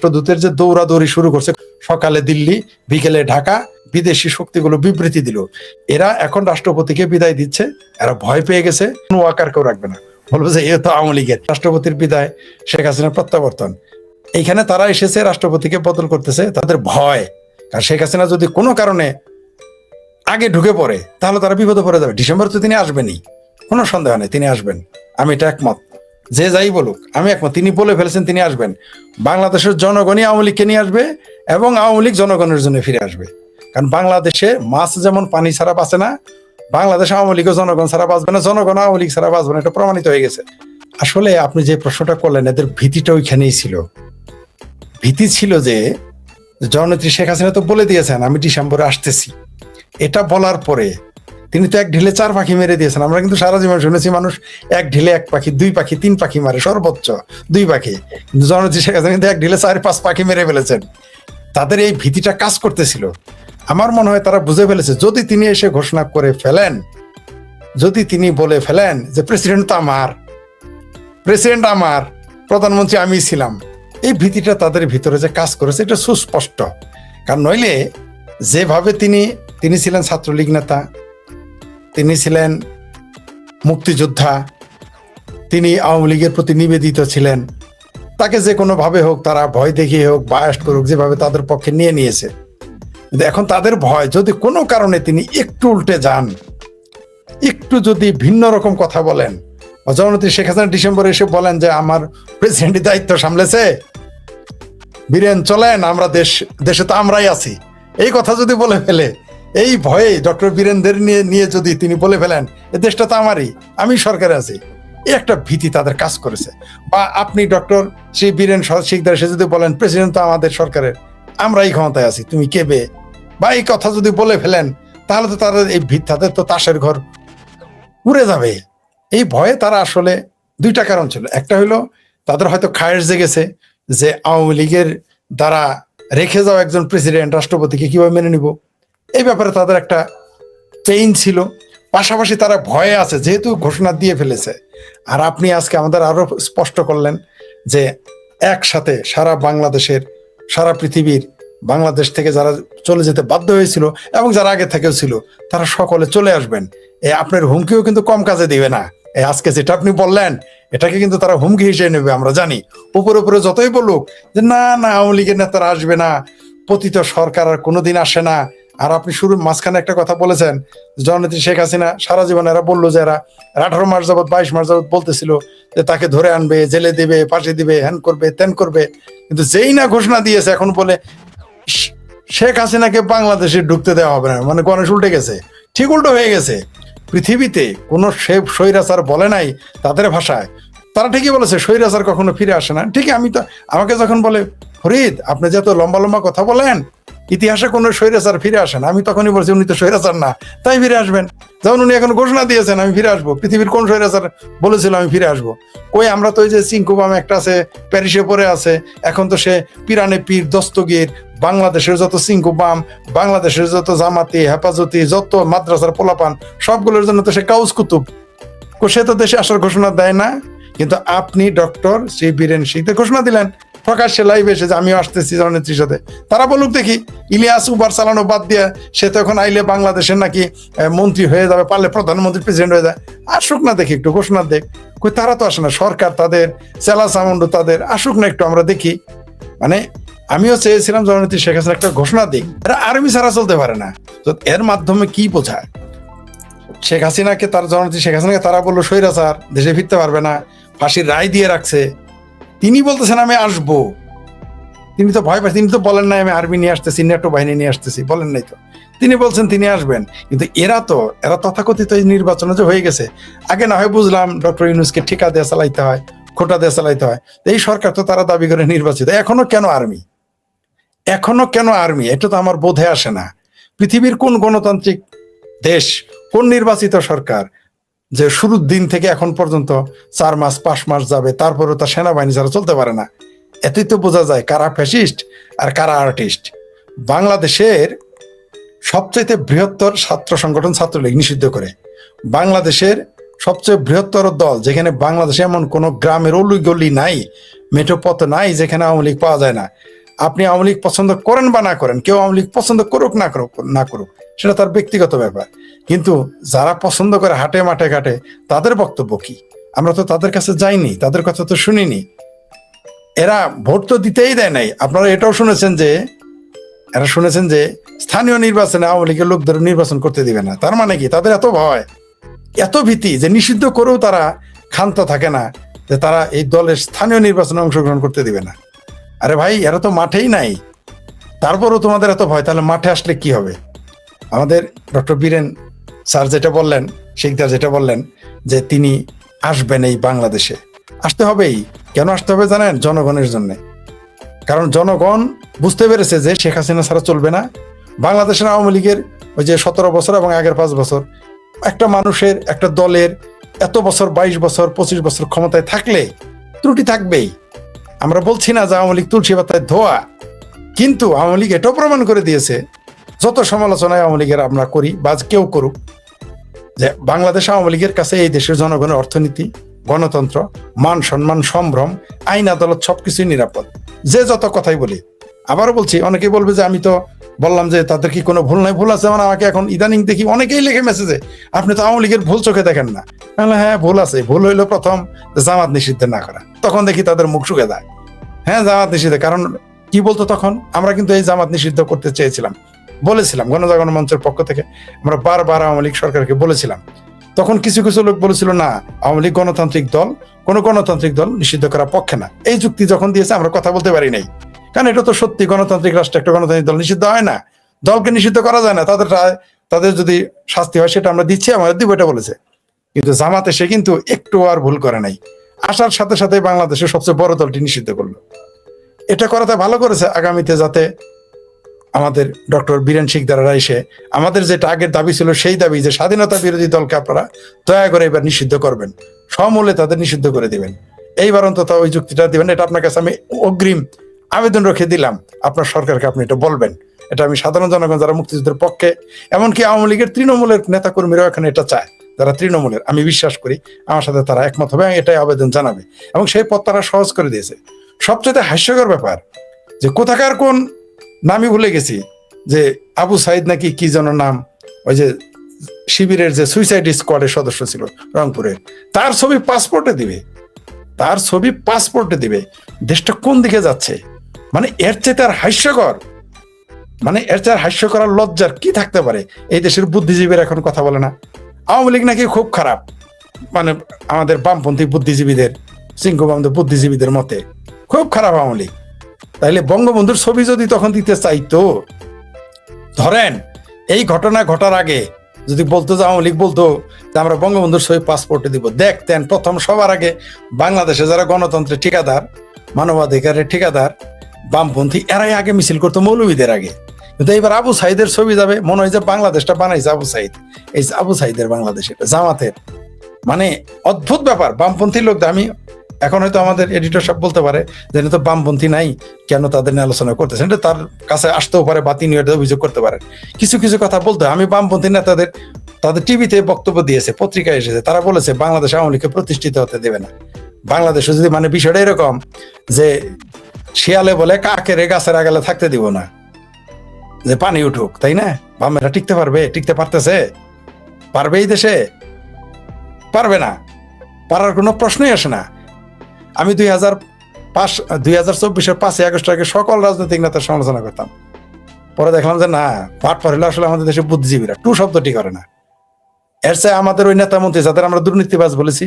রাষ্ট্রদূতের যে দৌড়াদৌড়ি শুরু করছে, সকালে দিল্লি, বিকেলে ঢাকা, বিদেশি শক্তিগুলো বিবৃতি দিল। এরা এখন রাষ্ট্রপতিকে বিদায় দিচ্ছে, এরা ভয় পেয়ে গেছে, কোনো ওয়াকার কেউ রাখবে না, বলবো যে এ তো আওয়ামী লীগের। রাষ্ট্রপতির বিদায়, শেখ হাসিনার প্রত্যাবর্তন, এইখানে তারা এসেছে রাষ্ট্রপতিকে বদল করতেছে, তাদের ভয়। আর শেখ হাসিনা যদি কোনো কারণে আগে ঢুকে পড়ে তাহলে তারা বিপদে পড়ে যাবে। ডিসেম্বর তো তিনি আসবেনই, কোনো সন্দেহ নেই তিনি আসবেন, আমি এটা একমত। যে যাই বলুক আমি একমত, তিনি বলে ফেলেছেন তিনি আসবেন। বাংলাদেশের জনগণই আওয়ামী লীগকে নিয়ে আসবে এবং আওয়ামী লীগ জনগণের জন্য ফিরে আসবে। কারণ বাংলাদেশে মাছ যেমন পানি ছাড়া বাঁচে না, বাংলাদেশ আওয়ামী লীগও জনগণ ছাড়া বাঁচবে না, জনগণ আওয়ামী লীগ ছাড়া বাঁচবে না, এটা প্রমাণিত হয়ে গেছে। আসলে আপনি যে প্রশ্নটা করলেন, এদের ভীতিটা ওইখানেই ছিল। ভীতি ছিল যে জননেত্রী শেখ হাসিনা তো বলে দিয়েছেন আমি ডিসেম্বরে আসতেছি। এটা বলার পরে তিনি তো এক ঢিলে 4 পাখি মেরে দিয়েছেন। আমরা কিন্তু সারা জীবন শুনেছি মানুষ এক ঢিলে 1 পাখি, 2 পাখি, 3 পাখি মারে, সর্বোচ্চ 2 পাখি। কিন্তু জননেত্রী শেখ হাসিনা কিন্তু এক ঢিলে 4-5 পাখি মেরে ফেলেছেন। তাদের এই ভীতিটা কাজ করতেছিল। আমার মনে হয় তারা বুঝে ফেলেছে যদি তিনি এসে ঘোষণা করে ফেলেন, যদি তিনি বলে ফেলেন যে প্রেসিডেন্ট তো আমার, প্রেসিডেন্ট আমার, প্রধানমন্ত্রী আমি ছিলাম, এই ভীতিটা তাদের ভিতরে যে কাজ করেছে এটা সুস্পষ্ট। কারণ নইলে যেভাবে তিনি ছিলেন ছাত্রলীগ নেতা, তিনি ছিলেন মুক্তিযোদ্ধা, তিনি আওয়ামী লীগের প্রতি নিবেদিত ছিলেন, তাকে যে কোনো ভাবে হোক, তারা ভয় দেখিয়ে হোক, বায়াস করুক, যেভাবে তাদের পক্ষে নিয়ে নিয়েছে। কিন্তু এখন তাদের ভয় যদি কোনো কারণে তিনি একটু উল্টে যান, একটু যদি ভিন্ন রকম কথা বলেন, জননেত্রী শেখ হাসিনা ডিসেম্বরে এসে বলেন যে আমার প্রেসিডেন্টের দায়িত্ব সামলেছে, বীরেন চলেন, আমরা দেশে তো আমরাই আছি, এই কথা যদি বলে ফেলে, এই ভয়ে ডক্টর বীরেনদের নিয়ে যদি তিনি বলে ফেলেন এ দেশটা তো আমারই, আমি সরকারে আছি, এই একটা ভীতি তাদের কাজ করেছে। বা আপনি ডক্টর শ্রী বীরেন শিকদার এসে যদি বলেন প্রেসিডেন্ট তো আমাদের সরকারের, আমরাই ক্ষমতায় আছি, তুমি কেবে, বা এই কথা যদি বলে ফেলেন, তাহলে তো তাদের এই তাদের তো তাসের ঘর উড়ে যাবে। এই ভয়ে তারা আসলে 2টা কারণ ছিল। একটা হলো তাদের হয়তো খায়েশ জেগেছে যে আওয়ামী লীগের দ্বারা রেখে যাওয়া একজন প্রেসিডেন্ট রাষ্ট্রপতিকে কিভাবে মেনে নিব, এই ব্যাপারে তাদের একটা পেইন ছিল। পাশাপাশি তারা ভয়ে আছে যেহেতু ঘোষণা দিয়ে ফেলেছে। আর আপনি আজকে আমাদের আরো স্পষ্ট করলেন যে একসাথে সারা বাংলাদেশের, সারা পৃথিবীর, বাংলাদেশ থেকে যারা চলে যেতে বাধ্য হয়েছিল এবং যারা আগে থেকেও ছিল, তারা সকলে চলে আসবেন। আপনার হুমকিও কিন্তু কম কাজে দিবে না। আজকে যেটা আপনি বললেন এটাকে কিন্তু তারা হুমকি হিসেবে নেবে। আমরা জানি উপরে উপরে যতই বলুক যে না না আওয়ামী লীগের নেতারা আসবে না, পতিত সরকার আর কোনোদিন আসে না। আর আপনি শুরু মাঝখানে একটা কথা বলেছেন, জননেত্রী শেখ হাসিনা সারা জীবন এরা বললো যে এরা 18 মাস যাবৎ 22 মাস যাবৎ বলতেছিল যে তাকে ধরে আনবে, জেলে দিবে, ফাঁসি দিবে, হ্যান করবে, ত্যান করবে। কিন্তু যেই না ঘোষণা দিয়েছে এখন বলে শেখ হাসিনাকে বাংলাদেশে ঢুকতে দেওয়া হবে না, মানে গণেশ উল্টে গেছে। ঠিক উল্টো হয়ে গেছে। পৃথিবীতে কোনো স্বৈরাচার বলে নাই তাদের ভাষায়, তারা ঠিকই বলেছে স্বৈরাচার কখনো ফিরে আসে না। ঠিকই আমাকে যখন বলে ফরিদ আপনি যে এত লম্বা লম্বা কথা বলেন, ইতিহাসে কোনো স্বৈরাচার ফিরে আসেন, আমি তখনই বলছি উনি তো স্বৈরাচার না, তাই ফিরে আসবেন। যেমন উনি এখন ঘোষণা দিয়েছেন আমি ফিরে আসবো। পৃথিবীর কোন স্বৈরাচার বলেছিল আমি ফিরে আসবো? কই, আমরা তো ওই যে চিঙ্কুবাম একটা আছে প্যারিসে পড়ে আছে, এখন তো সে পিরানে পীর দস্তগীর, বাংলাদেশের যত চিঙ্কুবাম, বাংলাদেশের যত জামাতি হেফাজতি, যত মাদ্রাসার পোলাপান, সবগুলোর জন্য তো সে কাউজ কুতুব, সে তো দেশে আসার ঘোষণা দেয় না। কিন্তু আপনি ডক্টর শ্রী বীরেন শিকদার ঘোষণা দিলেন প্রকাশ্যে লাইভে এসে যে আমিও আসতেছি জননেত্রীর সাথে। তারা বলুক দেখি, ইলিয়াস উবার চালানো বাদ দিয়ে সে তো এখন আইলে বাংলাদেশের নাকি মন্ত্রী হয়ে যাবে, পারলে প্রধানমন্ত্রী প্রেসিডেন্ট হয়ে যায়, আসুক না দেখি একটু, ঘোষণা দেখ। কই তারা তো আসে না, সরকার তাদের, চেলা চামুন্ড তাদের, আসুক না একটু আমরা দেখি। মানে আমিও চেয়েছিলাম জননেত্রী শেখ হাসিনা একটা ঘোষণা দিক, এরা আর্মি ছাড়া চলতে পারে না। তো এর মাধ্যমে কি বোঝায়? শেখ হাসিনাকে, তার জননেত্রী শেখ হাসিনাকে তারা বললো স্বৈরাচার, দেশে ফিরতে পারবে না, ফাঁসির রায় দিয়ে রাখছে। তিনি বলতেছেন আমি আসবো, তিনি তো ভয় পাচ্ছেন, তিনি তো বলেন নাই আমি আর্মি নিয়ে আসতেছি, নেটো বাহিনী নিয়ে আসতেছি, বলেন নাই তো। তিনি বলছেন তিনি আসবেন। কিন্তু এরা তথাকথিত নির্বাচনে যে হয়ে গেছে, আগে না হয় বুঝলাম ডক্টর ইউনূসকে ঠিকা দিয়ে চালাইতে হয়, খোটা দিয়ে চালাইতে হয়, এই সরকার তো তারা দাবি করে নির্বাচিত, এখনো কেন আর্মি? এখনো কেন আর্মি? এটা তো আমার বোধে আসে না। পৃথিবীর কোন গণতান্ত্রিক দেশ, কোন নির্বাচিত সরকার যে শুরুর দিন থেকে এখন পর্যন্ত 4 মাস 5 মাস যাবে তারপরেও তার সেনাবাহিনী ছাড়া চলতে পারে না? এতই তো বোঝা যায় কারা ফ্যাসিস্ট আর কারা আর্টিস্ট। বাংলাদেশের সবচেয়ে বৃহত্তর ছাত্র সংগঠন ছাত্রলীগ নিষিদ্ধ করে, বাংলাদেশের সবচেয়ে বৃহত্তর দল, যেখানে বাংলাদেশে এমন কোনো গ্রামের অলি গলি নাই মেঠো পথ নাই যেখানে আওয়ামী লীগ পাওয়া যায় না। আপনি আওয়ামী লীগ পছন্দ করেন বা না করেন, কেউ আওয়ামী লীগ পছন্দ করুক না করুক সেটা তার ব্যক্তিগত ব্যাপার, কিন্তু যারা পছন্দ করে হাটে মাঠে ঘাটে তাদের বক্তব্য কি? আমরা তো তাদের কাছে যাইনি, তাদের কথা তো শুনিনি। এরা ভোট তো দিতেই দেয় নাই। আপনারা এটাও শুনেছেন যে স্থানীয় নির্বাচনে আওয়ামী লীগের লোকদের নির্বাচন করতে দিবে না। তার মানে কি? তাদের এত ভয়, এত ভীতি যে নিষিদ্ধ করেও তারা ক্ষান্ত থাকে না যে তারা এই দলের স্থানীয় নির্বাচনে অংশগ্রহণ করতে দিবে না। আরে ভাই, এরা তো মাঠেই নাই, তারপরও তোমাদের এত ভয়, তাহলে মাঠে আসলে কি হবে? আমাদের ডক্টর বীরেন স্যার যেটা বললেন, শিকদার যেটা বললেন যে তিনি আসবেন এই বাংলাদেশে, আসতে হবেই। কেন আসতে হবে জানেন? জনগণের জন্য। কারণ জনগণ বুঝতে পেরেছে যে শেখ হাসিনা ছাড়া চলবে না। বাংলাদেশের আওয়ামী লীগের ওই যে 17 বছর এবং আগের 5 বছর, একটা মানুষের, একটা দলের এত বছর, 22 বছর 25 বছর ক্ষমতায় থাকলে ত্রুটি থাকবেই। আমরা বলছি না যে আওয়ামী লীগ তুলসী পাতায় ধোয়া, কিন্তু আওয়ামী লীগ এটাও প্রমাণ করে দিয়েছে, যত সমালোচনায় আওয়ামী লীগের আমরা করি বা কেউ করুক, যে বাংলাদেশ আওয়ামী লীগের কাছে এই দেশের জনগণের অর্থনীতি, গণতন্ত্র, মান সম্মান, সম্ভ্রম, আইন আদালত সবকিছুই নিরাপদ। যে যত কথাই বলি, আবারও বলছি, অনেকেই বলবে যে আমি তো বললাম যে তাদের কি কোনো ভুল নাই। ভুল আছে মানে আমাকে এখন ইদানিং দেখি অনেকেই লিখে মেসেজে, আপনি তো আওয়ামী লীগের ভুল চোখে দেখেন না। হ্যাঁ, ভুল আছে। ভুল হইলো প্রথম জামাত নিষিদ্ধ না করা, তখন দেখি তাদের মুখ শুকে যায়। হ্যাঁ, জামাত নিষিদ্ধ, কারণ কি বলতো তখন? আমরা কিন্তু এই জামাত নিষিদ্ধ করতে চেয়েছিলাম, বলেছিলাম গণজাগরণ মঞ্চের পক্ষ থেকে। আমরা বারবার আওয়ামী লীগ সরকারকে বলেছিলাম। তখন কিছু কিছু লোক বলেছিল না, আওয়ামী লীগ গণতান্ত্রিক দল, কোন গণতান্ত্রিক দল নিষিদ্ধ করার পক্ষে না। এই যুক্তি যখন দিয়েছে আমরা কথা বলতে পারি নাই, কারণ এটা তো সত্যি, গণতান্ত্রিক রাষ্ট্রে একটা গণতান্ত্রিক দল নিষিদ্ধ হয় না, দলকে নিষিদ্ধ করা যায় না। তাদের যদি শাস্তি হয় সেটা আমরা দিচ্ছি, আমাদের দিব, এটা বলেছে। কিন্তু জামাত এসে কিন্তু একটু আর ভুল করে নাই, আসার সাথে সাথে বাংলাদেশের সবচেয়ে বড় দলটি নিষিদ্ধ করলো। এটা করাতে ভালো করেছে, আগামীতে যাতে আমাদের ডক্টর বীরেন শিকদাররা এসে আমাদের যেটা আগের দাবি ছিল, সেই দাবি যে স্বাধীনতা বিরোধী দলকে আপনারা দয়া করে এবার নিষিদ্ধ করবেন, সমূলে তাদের নিষিদ্ধ করে দিবেন, এইবার অন্তত ওই যুক্তিটা দিবেন। এটা আপনার কাছে আমি অগ্রিম আবেদন রেখে দিলাম, আপনার সরকারকে আপনি এটা বলবেন। এটা আমি সাধারণ জনগণ যারা মুক্তিযুদ্ধের পক্ষে, এমনকি আওয়ামী লীগের তৃণমূলের নেতাকর্মীরাও এখানে এটা চায়, যারা তৃণমূলের, আমি বিশ্বাস করি আমার সাথে তারা একমত হবে, এটাই আবেদন জানাবে, এবং সেই পথ তারা সহজ করে দিয়েছে। সবচেয়ে হাস্যকর ব্যাপার যে কোথাকার কোন নামই ভুলে গেছি, যে আবু সাইদ নাকি কি যেন নাম, ওই যে শিবিরের যে সুইসাইড স্কোয়াডের সদস্য ছিল রংপুরের, তার ছবি পাসপোর্টে দিবে। দেশটা কোন দিকে যাচ্ছে? মানে এর চেয়ে তার হাস্যকর, আর লজ্জার কি থাকতে পারে? এই দেশের বুদ্ধিজীবীরা এখন কথা বলে না, আওয়ামী লীগ নাকি খুব খারাপ, মানে আমাদের বামপন্থী বুদ্ধিজীবীদের, সিংহবান্ধব বুদ্ধিজীবীদের মতে খুব খারাপ আওয়ামী লীগ। তাইলে বঙ্গবন্ধুর ছবি যদি তখন দিতে চাইতো, ধরেন এই ঘটনা ঘটার আগে যদি বলতো যে আওয়ামী লীগ বলতো যে আমরা বঙ্গবন্ধুর ছবি পাসপোর্টে দিব, দেখতেন প্রথম সবার আগে বাংলাদেশে যারা গণতন্ত্রের ঠিকাদার, মানবাধিকারের ঠিকাদার, বামপন্থী, এরাই আগে মিছিল করতো মৌলবীদের আগে। কিন্তু এইবার আবু সাইদের ছবি যাবে, মনে হয় যে বাংলাদেশটা বানাইছে আবু সাইদ, এই আবু সাইদের বাংলাদেশ, এটা জামাতের। মানে অদ্ভুত ব্যাপার। বামপন্থী লোক, আমি এখন হয়তো আমাদের এডিটর সব বলতে পারে যে তো বামপন্থী নাই, কেন তাদের নিয়ে আলোচনা করতেছেন, এটা তার কাছে আসতেও পারে বা তিনি এটা অভিযোগ করতে পারেন। কিছু কিছু কথা বলতে হয়। আমি বামপন্থী নেতাদের, তাদের টিভিতে বক্তব্য দিয়েছে, পত্রিকায় এসেছে, তারা বলেছে বাংলাদেশ আওয়ামী লীগকে প্রতিষ্ঠিত হতে দেবে না। বাংলাদেশে যদি মানে বিষয়টা এরকম যে শিয়ালে বলে কাকের গাছের আগালে থাকতে দিব না, যে পানি উঠুক, তাই না? বামেরা টিকতে পারবে? টিকতে পারতেছে? পারবে এই দেশে? পারবে না, পারার কোনো প্রশ্নই আসে না। আমি 2024-এর 5ই আগস্ট আগে সকল রাজনৈতিক নেতার সমালোচনা করতাম, পরে দেখলাম যে না, পাঠ পড়লে আসলে আমাদের দেশে বুদ্ধিজীবীরা টু শব্দটি করে না। এর চেয়ে আমাদের ওই নেতা মন্ত্রী যাদের আমরা দুর্নীতিবাজ বলেছি,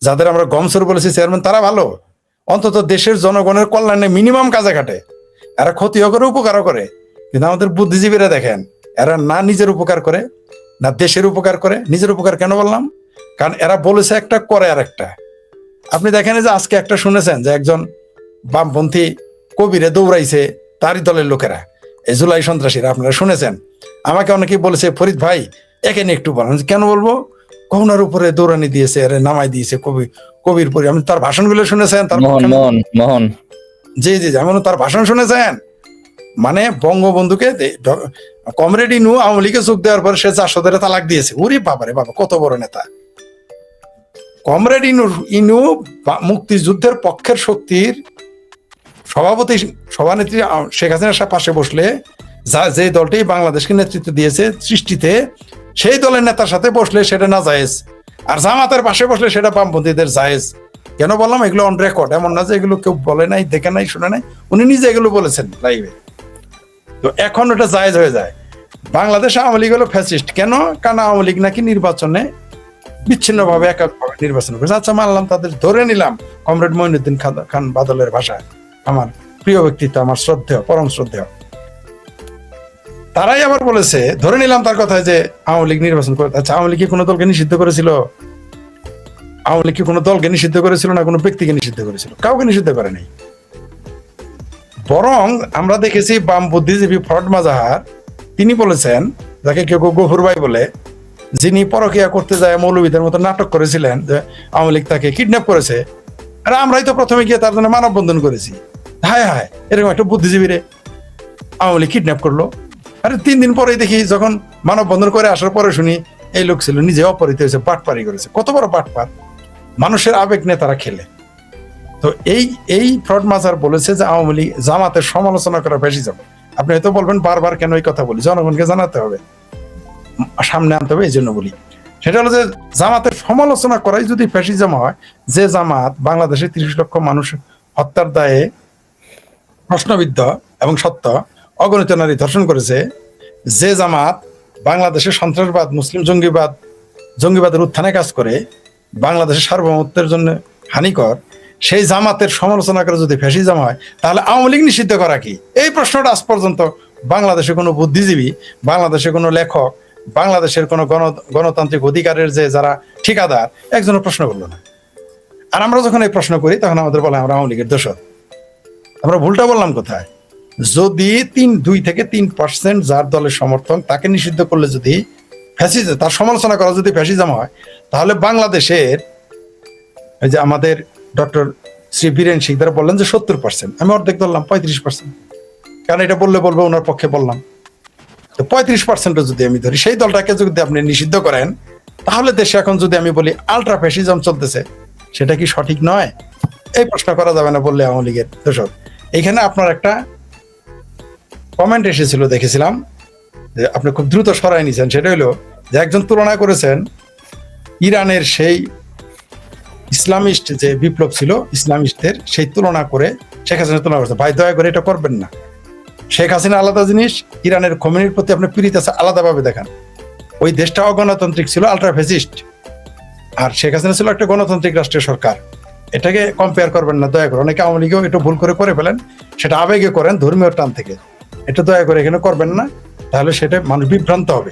যাদের আমরা গমসর বলেছি চেয়ারম্যান, তারা ভালো, অন্তত দেশের জনগণের কল্যাণে মিনিমাম কাজে খাটে। এরা ক্ষতিও করে, উপকারও করে। কিন্তু আমাদের বুদ্ধিজীবীরা দেখেন, এরা না নিজের উপকার করে, না দেশের উপকার করে। নিজের উপকার কেন বললাম? কারণ এরা বলেছে একটা, করে আর একটা। আপনি দেখেন যে আজকে একটা শুনেছেন যে একজন বামপন্থী কবিরে দৌড়াইছে তারই দলের লোকেরা, এই জুলাই সন্ত্রাসীরা, আপনারা শুনেছেন। আমাকে অনেকেই বলেছে ফরিদ ভাই একে নিয়ে একটু বলেন। কেন বলবো? করোনার উপরে দৌড়ানি দিয়েছে, আরে নামাই দিয়েছে কবির পরি। আপনি তার ভাষণগুলো শুনেছেন? তার মোহন জি, যেমন তার ভাষণ শুনেছেন। মানে বঙ্গবন্ধুকে কমরেড ইনু আওয়ামী লীগে যোগ দেওয়ার পর সে 400 তালাক দিয়েছে। ওরে বাবারে বাবা, কত বড় নেতা! কমরেড ইনু মুক্তিযুদ্ধের পক্ষের শক্তির সভাপতি সভানেত্রী শেখ হাসিনার পাশে বসলে যে দলটি বাংলাদেশকে নেতৃত্ব দিয়েছে সৃষ্টিতে, সেই দলের নেতার সাথে বসলে সেটা না জায়েজ, আর জামাতের পাশে বসলে সেটা বামপন্থীদের জায়েজ। কেন বললাম? এগুলো অন রেকর্ড, এমন না যে এগুলো কেউ বলে নাই, দেখে নাই, শুনে নাই, উনি নিজে এগুলো বলেছেন লাইভে। তো এখন ওটা জায়েজ হয়ে যায়। বাংলাদেশ আওয়ামী লীগ হলো ফ্যাসিস্ট কেন? কারণ আওয়ামী লীগ নাকি নির্বাচনে বিচ্ছিন্নভাবে এককভাবে নির্বাচন করেছে। আচ্ছা, মানলাম, তাদের ধরে নিলাম, কমরেড মঈনুদ্দিন খান বাদলের ভাষায়, আমার প্রিয় ব্যক্তিত্ব, আমার শ্রদ্ধেয়, পরম শ্রদ্ধেয়, তারাই আবার বলেছে, ধরে নিলাম তার কথায়, যে আওয়ামী লীগ নির্বাচন করে। আচ্ছা, আওয়ামী লীগ কি কোনো দলকে নিষিদ্ধ করেছিল? আওয়ামী লীগ কি কোনো দলকে নিষিদ্ধ করেছিল না কোনো ব্যক্তিকে নিষিদ্ধ করেছিল? কাউকে নিষিদ্ধ করে নাই। বরং আমরা দেখেছি বাম বুদ্ধিজীবী ফরহাদ মাজাহার, তিনি বলেছেন, যাকে কেউ গফুর ভাই বলে, যিনি পরকিয়া করতে যায় মৌলবীদের মতো নাটক করেছিলেন যে আওয়ামী লীগ তাকে কিডন্যাপ করেছে, আর আমরাই তো প্রথমে গিয়ে তার জন্য মানববন্ধন করেছি। হায় হায়, এরকম একটা বুদ্ধিজীবীরে আওয়ামী লীগ কিডন্যাপ করলো। আরে 3 দিন পরেই দেখি, যখন মানববন্ধন করে আসার পরে শুনি এই লোক ছিল নিজে অপহৃত হয়েছে, বাটপারি করেছে। কত বড় বাটপার! মানুষের আবেগ নিয়ে তারা খেলে। তো এই ফ্রড মাজার বলেছে যে আওয়ামী লীগ জামাতের সমালোচনা করা ফ্যাসিজম। আপনি হয়তো বলবেন বারবার কেন এই কথা বলি, জনগণকে জানাতে হবে, সামনে আনতে হবে, এই জন্য বলি। সেটা হলো যে জামাতের সমালোচনা করাই যদি ফ্যাসিজম হয়, যে জামাত বাংলাদেশের 30 লক্ষ মানুষ হত্যার দায়ে প্রশ্নবিদ্ধ এবং সত্য, অগণিত নারী ধর্ষণ করেছে, যে জামাত বাংলাদেশের সন্ত্রাসবাদ, মুসলিম জঙ্গিবাদের উত্থানে কাজ করে, বাংলাদেশের সার্বভৌমত্বের জন্য হানিকর, সেই জামাতের সমালোচনা করে যদি ফ্যাসিজম হয়, তাহলে আওয়ামী লীগ নিষিদ্ধ করা কি? এই প্রশ্নটা আজ পর্যন্ত বাংলাদেশে কোনো বুদ্ধিজীবী, বাংলাদেশে কোনো লেখক, বাংলাদেশের কোনো গণতান্ত্রিক অধিকারের যে যারা ঠিকাদার, একজনের প্রশ্ন করলো না। আর আমরা যখন এই প্রশ্ন করি, তখন আমাদের বলে আমরা আওয়ামী লীগের দোষর। আমরা ভুলটা বললাম কোথায়? যদি 2 থেকে 3% যার দলের সমর্থন, তাকে নিষিদ্ধ করলে যদি ফ্যাসিজম, তার সমালোচনা করা যদি ফ্যাসিজম হয়, তাহলে বাংলাদেশের এই যে আমাদের ডক্টর শ্রী বীরেন শিকদার বললেন যে 70%, আমি অর্ধেক ধরলাম 35%, কারণ এটা বললে ওনার পক্ষে বললাম। তো 35% যদি আমি ধরি, সেই দলটাকে যদি আপনি নিষিদ্ধ করেন, তাহলে দেশে এখন যদি আমি বলি আলট্রা ফ্যাসিজম চলতেছে, সেটা কি সঠিক নয়? এই প্রশ্ন করা যাবে না বললে আওয়ামী লীগের দোষর। এখানে আপনার একটা কমেন্ট এসেছিল, দেখেছিলাম, যে আপনি খুব দ্রুত সরাই নিয়েছেন। সেটা হলো যে একজন তুলনা করেছেন ইরানের সেই ইসলামিস্ট যে বিপ্লব ছিল, ইসলামিস্টদের সেই তুলনা করে শেখ হাসিনা তুলনা করছে। ভাই, দয়া করে এটা করবেন না। শেখ হাসিনা আলাদা জিনিস, ইরানের খোমেনির প্রতি আপনি পীড়িত আছে আলাদাভাবে দেখান। ওই দেশটা অগণতান্ত্রিক ছিল, আলট্রা ফ্যাসিস্ট, আর শেখ হাসিনা ছিল একটা গণতান্ত্রিক রাষ্ট্রীয় সরকার। এটাকে কম্পেয়ার করবেন না, দয়া করে। অনেকে আওয়ামী লীগেও একটু ভুল করে ফেলেন, সেটা আবেগে করেন, ধর্মীয় টান থেকে। এটা দয়া করে এখানে করবেন না, তাহলে সেটা মানুষ বিভ্রান্ত হবে।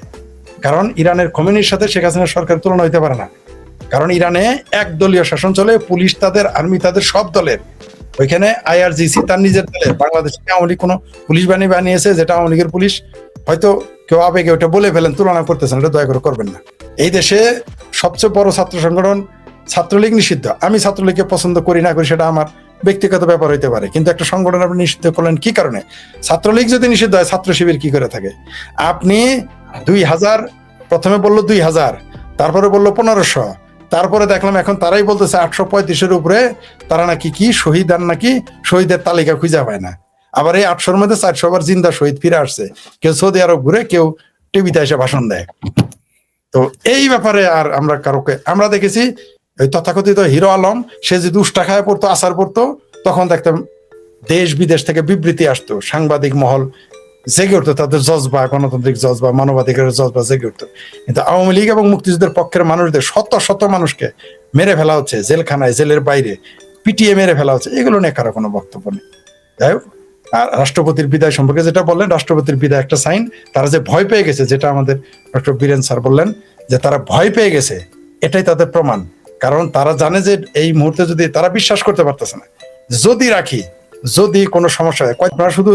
কারণ ইরানের খোমেনির সাথে শেখ হাসিনার সরকার তুলনা হইতে পারে না। কারণ ইরানে একদলীয় শাসন চলে, পুলিশ তাদের, আর্মি তাদের, সব দলের। ওইখানে IRGC তার নিজের দলের। বাংলাদেশে আওয়ামী লীগ কোনো পুলিশ বাহিনী বানিয়েছে যেটা আওয়ামী লীগের পুলিশ? হয়তো কেউ আবেগে ওটা বলে ফেলেন, তুলনা করতেছেন, এটা দয়া করে করবেন না। এই দেশে সবচেয়ে বড় ছাত্র সংগঠন ছাত্রলীগ নিষিদ্ধ। আমি ছাত্রলীগকে পছন্দ করি না করি সেটা আমার ব্যক্তিগত ব্যাপার হইতে পারে, কিন্তু একটা সংগঠন আপনি নিষিদ্ধ করলেন কি কারণে? ছাত্রলীগ যদি নিষিদ্ধ হয়, ছাত্র শিবির কি করে থাকে? আপনি 2000, প্রথমে বললো 2000, তারপরে বললো 1500, তারপরে দেখলাম এখন তারাই বলতেছে 835-এর উপরে তারা নাকি কি শহীদ, আর নাকি শহীদের তালিকা খুঁজে পায় না। আবার এই 800-র মধ্যে 400 বার জিন্দা শহীদ ফিরে আসছে, কেউ সৌদি আরব ঘুরে, কেউ টিভিতে এসে ভাষণ দেয়। তো এই ব্যাপারে আর আমরা দেখেছি ওই তথাকথিত হিরো আলম, সে যদি উষ্টাখায় পড়তো, আচার পড়তো, তখন দেখতাম দেশ বিদেশ থেকে বিবৃতি আসতো, সাংবাদিক মহল জেগে উঠতো, তাদের জজবা, গণতান্ত্রিক জজবা, মানবাধিকারের জজবা জেগে উঠতো। কিন্তু আওয়ামী লীগ এবং মুক্তিযুদ্ধের পক্ষের মানুষদের শত শত মানুষকে মেরে ফেলা হচ্ছে, জেলখানায়, জেলের বাইরে পিটিয়ে মেরে ফেলা হচ্ছে, এগুলো নিয়ে কারো কোনো বক্তব্য নেই। যাই হোক, আর রাষ্ট্রপতির বিদায় সম্পর্কে যেটা বললেন, রাষ্ট্রপতির বিদায় একটা সাইন, তারা যে ভয় পেয়ে গেছে, যেটা আমাদের ডক্টর বীরেন স্যার বললেন যে তারা ভয় পেয়ে গেছে, এটাই তাদের প্রমাণ। কারণ তারা জানে যে এই মুহূর্তে যদি, তারা বিশ্বাস করতে পারতেছে না, যদি কোনো সমস্যা হয়। আপনারা শুধু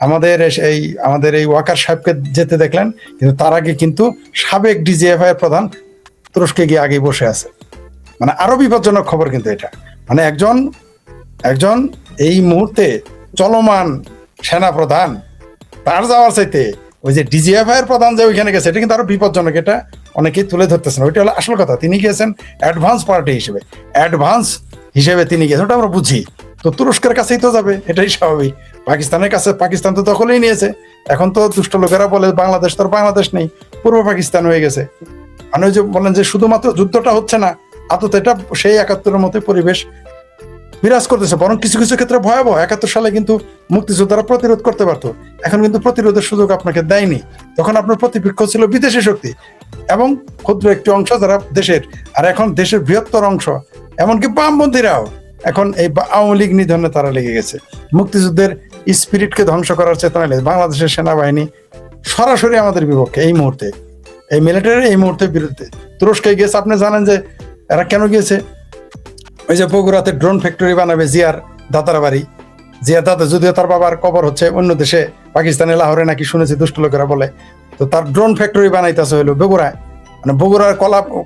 আমাদের এই ওয়াকার সাহেবকে যেতে দেখলেন, কিন্তু তার আগে কিন্তু সাবেক DGFI এর প্রধান তুরস্কে গিয়ে আগেই বসে আছে। মানে আরো বিপজ্জনক খবর কিন্তু এটা। মানে একজন এই মুহূর্তে চলমান সেনা প্রধান, তার যাওয়ার চাইতে ওই যে DGFI এর প্রধান যে ওইখানে গেছে, এটা কিন্তু আরো বিপজ্জনক। এটা অনেকেই তুলে ধরতেছেন, ওইটা হলো আসল কথা। তিনি গিয়েছেন অ্যাডভান্স পার্টি হিসেবে, অ্যাডভান্স হিসেবে তিনি গিয়েছেন, ওটা আমরা বুঝি। তো তুরস্কের কাছেই তো যাবে, এটাই স্বাভাবিক। পাকিস্তানের কাছে, পাকিস্তান তো দখলেই নিয়েছে। এখন তো দুষ্ট লোকেরা বলে বাংলাদেশ, তো আর বাংলাদেশ নেই, পূর্ব পাকিস্তান হয়ে গেছে। মানে ওই যে বলেন যে শুধুমাত্র যুদ্ধটা হচ্ছে না, আদত এটা সেই ৭১-এর মতো পরিবেশ বিরাজ করতেছে, বরং কিছু কিছু ক্ষেত্রে ভয়াবহ। ৭১ সালে কিন্তু মুক্তিযোদ্ধারা প্রতিরোধ করতে পারতো, এখন কিন্তু প্রতিরোধের সুযোগ আপনাকে দেয়নি। তখন আপনার প্রতিপক্ষ ছিল বিদেশি শক্তি এবং ক্ষুদ্র একটি অংশ যারা দেশের, আর এখন দেশের বৃহত্তর অংশ, এমনকি বামপন্থীরাও এখন এই আওয়ামী লীগ নিধনে তারা লেগে গেছে। মুক্তিযুদ্ধের স্পিরিটকে ধ্বংস করার চেতনা লেগে বাংলাদেশের সেনাবাহিনী সরাসরি আমাদের বিপক্ষে এই মুহূর্তে, এই মিলিটারি এই মুহূর্তে বিরুদ্ধে। তুরস্কে গিয়েছে, আপনি জানেন যে এরা কেন গিয়েছে? ওই যে বগুড়াতে ড্রোন ফ্যাক্টরি বানাবে জিয়ার দাদার বাড়ি, জিয়ার দাদা, যদিও তার বাবার কবর হচ্ছে অন্য দেশে, পাকিস্তানে লাহোরে নাকি শুনেছি দুষ্ট লোকেরা বলে। তো তার ড্রোন ফ্যাক্টরি বানাইতেছে হইলো বগুড়ায়। মানে বগুড়ার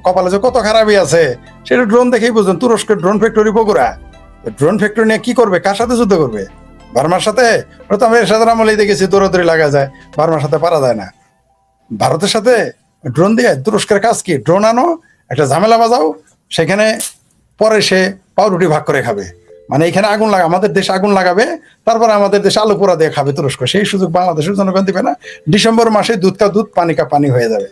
কপালে যে কত খারাপই আছে সেটা ড্রোন দেখেই বুঝুন। তুরস্কের drone factory Bogura, drone factory নিয়ে কি করবে? কার সাথে যুদ্ধ করবে? বার্মার সাথে? ওটা তো আমি এরশাদ আমলেই দেখেছি, দৌড়াদৌড়ি লাগা যায়, বার্মার সাথে পারা যায় না। ভারতের সাথে ড্রোন দিয়ে তুরস্কের কাজ কি? ড্রোন আনো, একটা ঝামেলা বাজাও, সেখানে পরে সে পাউরুটি ভাগ করে খাবে। মানে এখানে আগুন লাগা, আমাদের দেশে আগুন লাগাবে, তারপরে আমাদের দেশে আলু পোড়া দিয়ে খাবে তুরস্ক। সেই সুযোগ বাংলাদেশের জনগণ দিবে না। ডিসেম্বর মাসে দুধ কা দুধ পানি কা পানি হয়ে যাবে।